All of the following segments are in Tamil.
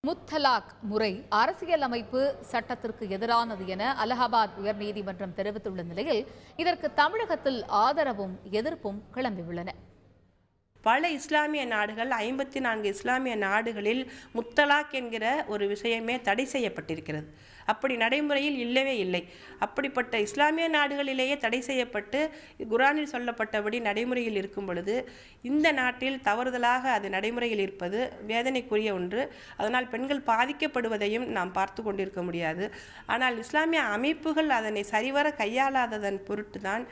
முத்தலாக் முறை அரசியலமைப்பு சட்டத்திற்கு எதிரானது என அலகாபாத் உயர்நீதிமன்றம் தெரிவித்துள்ள நிலையில் இதற்கு தமிழகத்தில் ஆதரவும் எதிர்ப்பும் கிளம்பியுள்ளன. பல இஸ்லாமிய நாடுகள் 54 இஸ்லாமிய நாடுகளில் முத்தலாக் என்கிற ஒரு விஷயமே தடை செய்யப்பட்டிருக்கிறது. அப்படி நடைமுறையில் இல்லவே இல்லை. அப்படிப்பட்ட இஸ்லாமிய நாடுகளிலேயே தடை செய்யப்பட்டு குர்ஆனில் சொல்லப்பட்டபடி நடைமுறையில் இருக்கும் பொழுது இந்த நாட்டில் தவறுதலாக அது நடைமுறையில் இருப்பது வேதனைக்குரிய ஒன்று. அதனால் பெண்கள் பாதிக்கப்படுவதையும் நாம் பார்த்து கொண்டிருக்க முடியாது. ஆனால் இஸ்லாமிய அமைப்புகள் அதனை சரிவர கையாளாததன் பொருட்டு தான்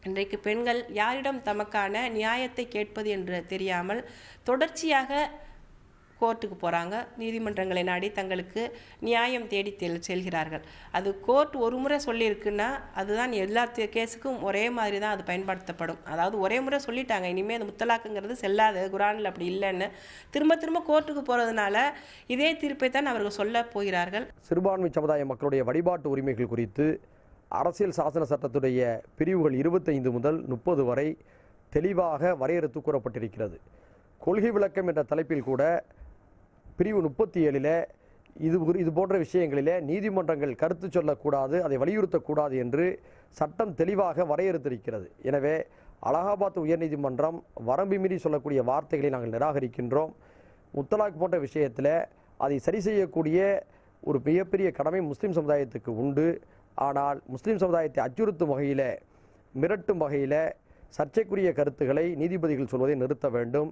இன்றைக்கு பெண்கள் யாரிடம் தமக்கான நியாயத்தை கேட்பது என்று தெரியாமல் தொடர்ச்சியாக கோர்ட்டுக்கு போகிறாங்க. நீதிமன்றங்களை நாடி தங்களுக்கு நியாயம் தேடி செல்கிறார்கள். அது கோர்ட் ஒரு முறை சொல்லியிருக்குன்னா அதுதான் எல்லா கேஸுக்கும் ஒரே மாதிரி தான் அது பயன்படுத்தப்படும். அதாவது ஒரே முறை சொல்லிட்டாங்க, இனிமேல் அது முத்தலாக்குங்கிறது செல்லாது, குர்ஆனில் அப்படி இல்லைன்னு திரும்ப திரும்ப கோர்ட்டுக்கு போகிறதுனால இதே தீர்ப்பை தான் அவர்கள் சொல்ல போகிறார்கள். சிறுபான்மை சமுதாய மக்களுடைய வழிபாட்டு உரிமைகள் குறித்து அரசியல் சாசன சட்டத்துடைய பிரிவுகள் 25 முதல் 30 வரை தெளிவாக வரையறுத்து கூறப்பட்டிருக்கிறது. கொள்கை விளக்கம் என்ற தலைப்பில் கூட பிரிவு 37 இது போன்ற விஷயங்களிலே நீதிமன்றங்கள் கருத்து சொல்லக்கூடாது, அதை வலியுறுத்தக்கூடாது என்று சட்டம் தெளிவாக வரையறுத்திருக்கிறது. எனவே அலகாபாத் உயர்நீதிமன்றம் வரம்பு மீறி சொல்லக்கூடிய வார்த்தைகளை நாங்கள் நிராகரிக்கின்றோம். முத்தலாக் போன்ற விஷயத்தில் அதை சரி செய்யக்கூடிய ஒரு மிகப்பெரிய கடமை முஸ்லீம் சமுதாயத்துக்கு உண்டு. ஆனால் முஸ்லீம் சமுதாயத்தை அச்சுறுத்தும் வகையில், மிரட்டும் வகையில் சர்ச்சைக்குரிய கருத்துக்களை நீதிபதிகள் சொல்வதை நிறுத்த வேண்டும்.